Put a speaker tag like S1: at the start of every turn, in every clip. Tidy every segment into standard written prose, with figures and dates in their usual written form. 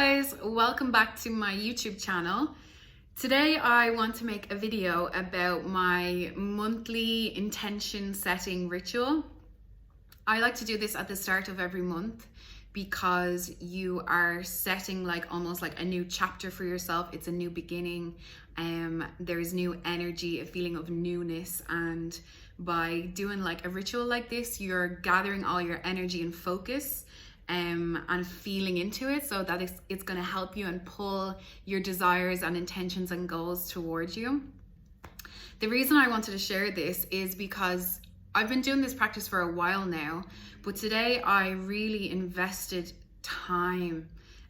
S1: guys, welcome back to my YouTube channel. Today I want to make a video about my monthly intention setting ritual. I like to do this at the start of every month because you are setting almost like a new chapter for yourself. It's a new beginning. There's new energy, a feeling of newness, and by doing a ritual like this, you're gathering all your energy and focus and feeling into it, so that it's going to help you and pull your desires and intentions and goals towards you. The reason I wanted to share this is because I've been doing this practice for a while now, but today I really invested time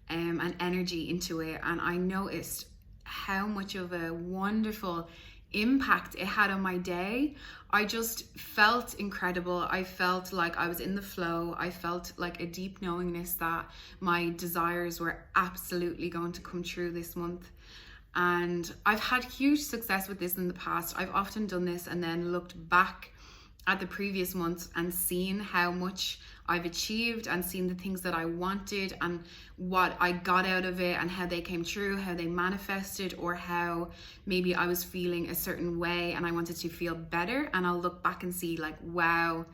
S1: and energy into it, and I noticed how much of a wonderful impact it had on my day. I just felt incredible. I felt like I was in the flow. I felt like a deep knowingness that my desires were absolutely going to come true this month. And I've had huge success with this in the past. I've often done this and then looked back at the previous months and seen how much I've achieved and seen the things that I wanted and what I got out of it and how they came true, how they manifested, or how maybe I was feeling a certain way and I wanted to feel better, and I'll look back and see wow,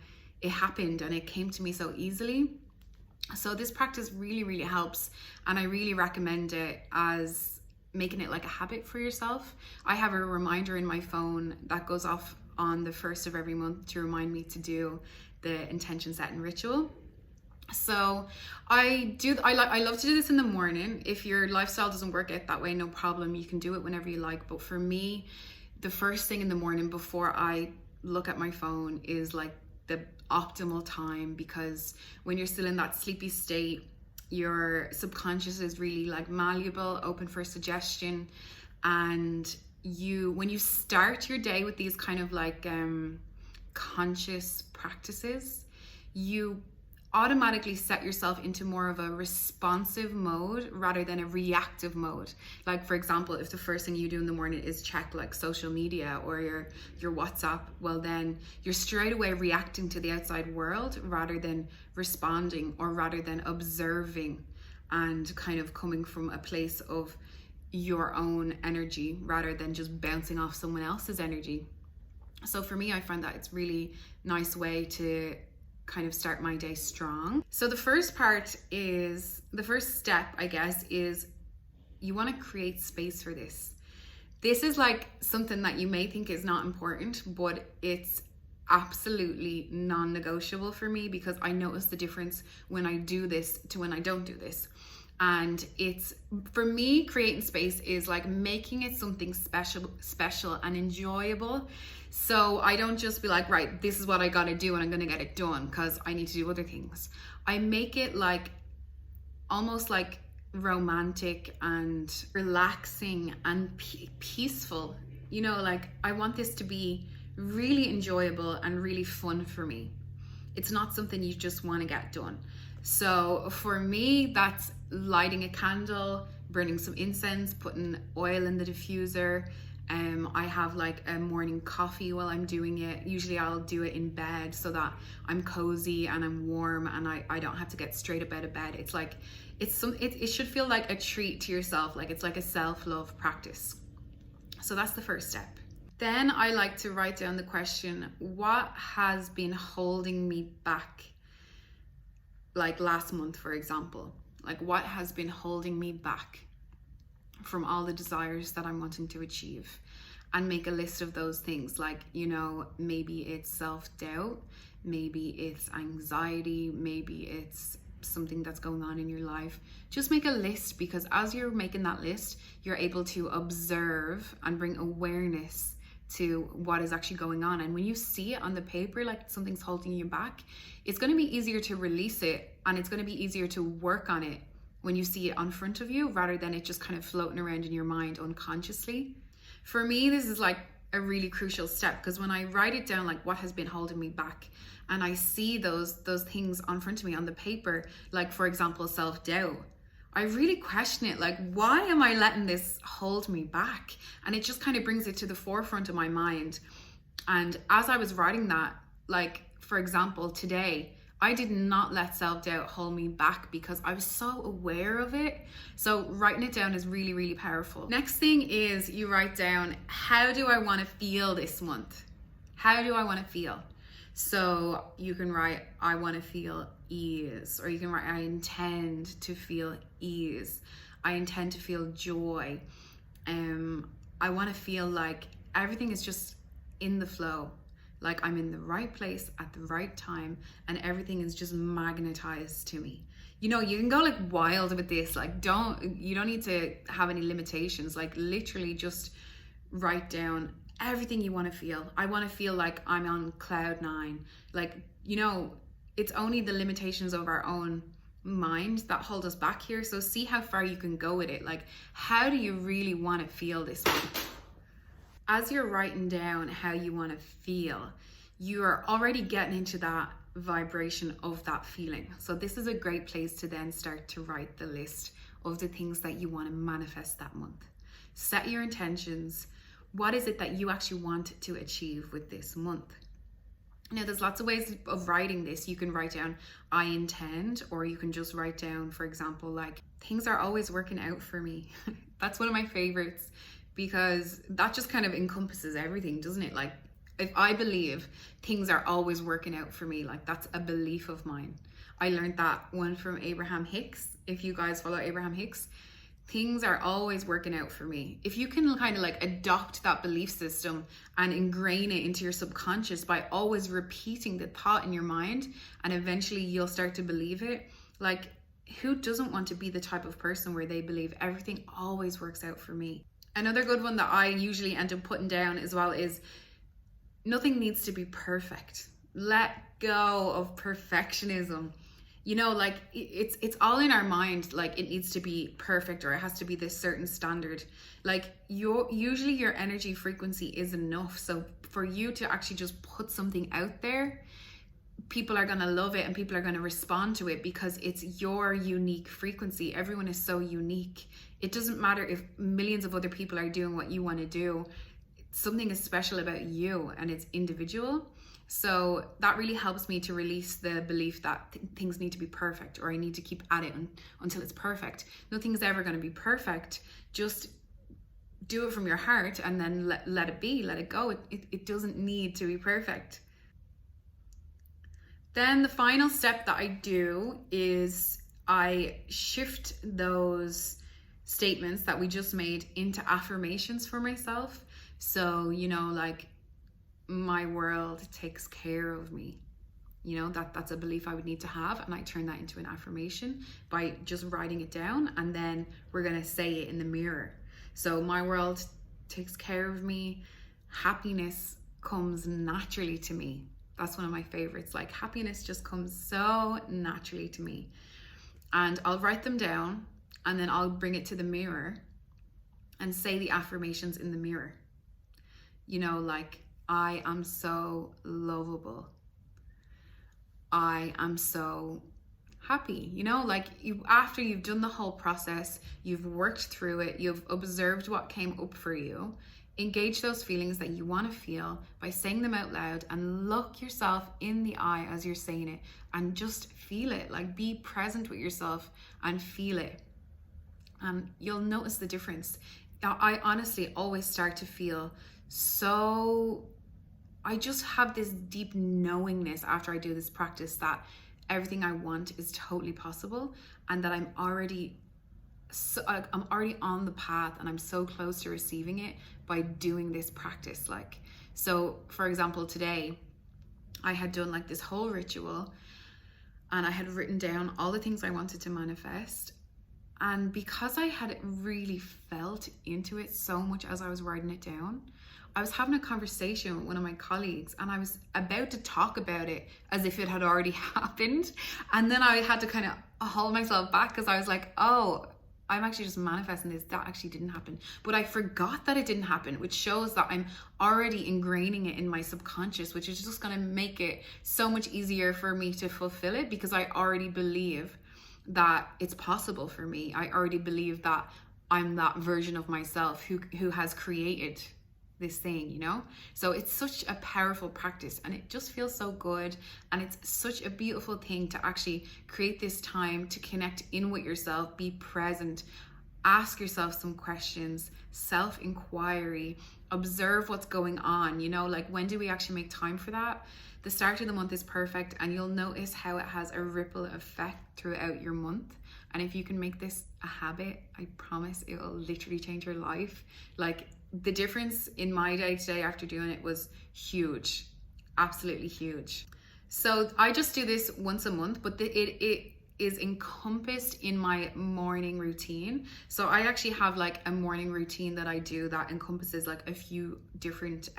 S1: it happened and it came to me so easily. So this practice really helps, and I really recommend it as making it like a habit for yourself. I have a reminder in my phone that goes off on the first of every month to remind me to do the intention setting ritual. So I love to do this in the morning. If your lifestyle doesn't work out that way, no problem, you can do it whenever you like. But for me, the first thing in the morning before I look at my phone is the optimal time, because when you're still in that sleepy state, your subconscious is really malleable, open for suggestion, and when you start your day with these kind of conscious practices, you automatically set yourself into more of a responsive mode rather than a reactive mode. For example, if the first thing you do in the morning is check social media or your WhatsApp, well then you're straight away reacting to the outside world rather than responding, or rather than observing and kind of coming from a place of your own energy rather than just bouncing off someone else's energy. So for me, I find that it's really nice way to kind of start my day strong. So the first step, I guess, is you want to create space for this. This is something that you may think is not important, but it's absolutely non-negotiable for me, because I notice the difference when I do this to when I don't do this. And it's, for me, creating space is making it something special and enjoyable. So I don't just be right, this is what I gotta do and I'm gonna get it done because I need to do other things. I make it almost romantic and relaxing and peaceful. I want this to be really enjoyable and really fun for me. It's not something you just want to get done. So for me, that's lighting a candle, burning some incense, putting oil in the diffuser. I have a morning coffee while I'm doing it. Usually I'll do it in bed so that I'm cozy and I'm warm and I don't have to get straight up out of bed. It should feel like a treat to yourself. It's like a self-love practice. So that's the first step. Then I like to write down the question, what has been holding me back? Last month, for example, what has been holding me back from all the desires that I'm wanting to achieve, and make a list of those things. Maybe it's self-doubt, maybe it's anxiety, maybe it's something that's going on in your life. Just make a list, because as you're making that list, you're able to observe and bring awareness to what is actually going on. And when you see it on the paper, something's holding you back, it's going to be easier to release it, and it's going to be easier to work on it when you see it on front of you, rather than it just kind of floating around in your mind unconsciously. For me, this is a really crucial step, because when I write it down, what has been holding me back, and I see those things on front of me on the paper, for example, self-doubt, I really question it, why am I letting this hold me back? And it just kind of brings it to the forefront of my mind. And as I was writing that, for example, today, I did not let self-doubt hold me back because I was so aware of it. So writing it down is really, really powerful. Next thing is you write down, how do I want to feel this month? How do I want to feel? So you can write, I want to feel ease, or you can write, I intend to feel ease. I intend to feel joy. I want to feel like everything is just in the flow. Like I'm in the right place at the right time and everything is just magnetized to me. You know, you can go like wild with this. Like you don't need to have any limitations. Like literally just write down everything you want to feel. I want to feel like I'm on cloud 9. Like, you know, it's only the limitations of our own mind that hold us back here. So see how far you can go with it. Like, how do you really want to feel this month? As you're writing down how you want to feel, you are already getting into that vibration of that feeling. So this is a great place to then start to write the list of the things that you want to manifest that month. Set your intentions. What is it that you actually want to achieve with this month? Now, there's lots of ways of writing this. You can write down, I intend, or you can just write down, for example, like, things are always working out for me. That's one of my favorites, because that just kind of encompasses everything, doesn't it? Like, if I believe things are always working out for me, like that's a belief of mine. I learned that one from Abraham Hicks. If you guys follow Abraham Hicks, things are always working out for me. If you can kind of like adopt that belief system and ingrain it into your subconscious by always repeating the thought in your mind, and eventually you'll start to believe it. Like, who doesn't want to be the type of person where they believe everything always works out for me? Another good one that I usually end up putting down as well is, nothing needs to be perfect. Let go of perfectionism. You know, like it's all in our mind. Like it needs to be perfect, or it has to be this certain standard. Like usually your energy frequency is enough. So for you to actually just put something out there, people are going to love it and people are going to respond to it because it's your unique frequency. Everyone is so unique. It doesn't matter if millions of other people are doing what you want to do. Something is special about you and it's individual. So that really helps me to release the belief that things need to be perfect, or I need to keep at it until it's perfect. Nothing's ever going to be perfect. Just do it from your heart and then let it be, let it go. It doesn't need to be perfect. Then the final step that I do is I shift those statements that we just made into affirmations for myself. So, you know, like, my world takes care of me. You know, that's a belief I would need to have, and I turn that into an affirmation by just writing it down, and then we're going to say it in the mirror. So my world takes care of me. Happiness comes naturally to me. That's one of my favorites. Like, happiness just comes so naturally to me. And I'll write them down, and then I'll bring it to the mirror and say the affirmations in the mirror. You know, like, I am so lovable. I am so happy. You know, like, after you've done the whole process, you've worked through it, you've observed what came up for you, engage those feelings that you want to feel by saying them out loud, and look yourself in the eye as you're saying it and just feel it. Like, be present with yourself and feel it. And you'll notice the difference. I honestly always start to feel so, I just have this deep knowingness after I do this practice that everything I want is totally possible, and that I'm already on the path, and I'm so close to receiving it by doing this practice. Like, so for example, today I had done like this whole ritual, and I had written down all the things I wanted to manifest. And because I had really felt into it so much as I was writing it down, I was having a conversation with one of my colleagues, and I was about to talk about it as if it had already happened. And then I had to kind of hold myself back, because I was like, oh, I'm actually just manifesting this. That actually didn't happen. But I forgot that it didn't happen, which shows that I'm already ingraining it in my subconscious, which is just going to make it so much easier for me to fulfill it, because I already believe that it's possible for me. I already believe that I'm that version of myself who has created this thing, you know? So it's such a powerful practice, and it just feels so good, and it's such a beautiful thing to actually create this time to connect in with yourself, be present, ask yourself some questions, self-inquiry, observe what's going on, you know? Like, when do we actually make time for that? The start of the month is perfect, and you'll notice how it has a ripple effect throughout your month. And if you can make this a habit, I promise it will literally change your life. Like, the difference in my day-to-day after doing it was huge, absolutely huge. So I just do this once a month, but it is encompassed in my morning routine. So I actually have like a morning routine that I do that encompasses like a few different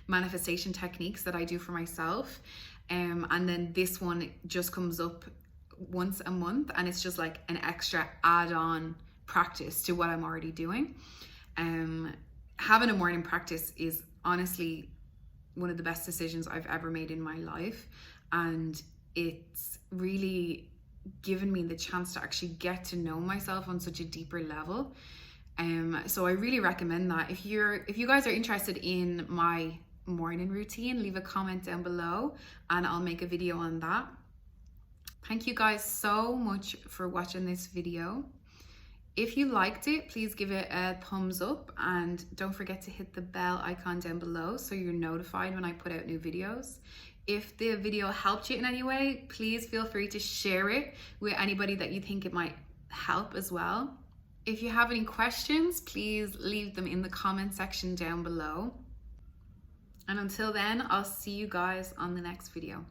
S1: manifestation techniques that I do for myself. And then this one just comes up once a month, and it's just like an extra add-on practice to what I'm already doing. Having a morning practice is honestly one of the best decisions I've ever made in my life, and it's really given me the chance to actually get to know myself on such a deeper level. So I really recommend that. If you guys are interested in my morning routine, leave a comment down below and I'll make a video on that. Thank you guys so much for watching this video. If you liked it, please give it a thumbs up, and don't forget to hit the bell icon down below so you're notified when I put out new videos. If the video helped you in any way, please feel free to share it with anybody that you think it might help as well. If you have any questions, please leave them in the comment section down below. And until then, I'll see you guys on the next video.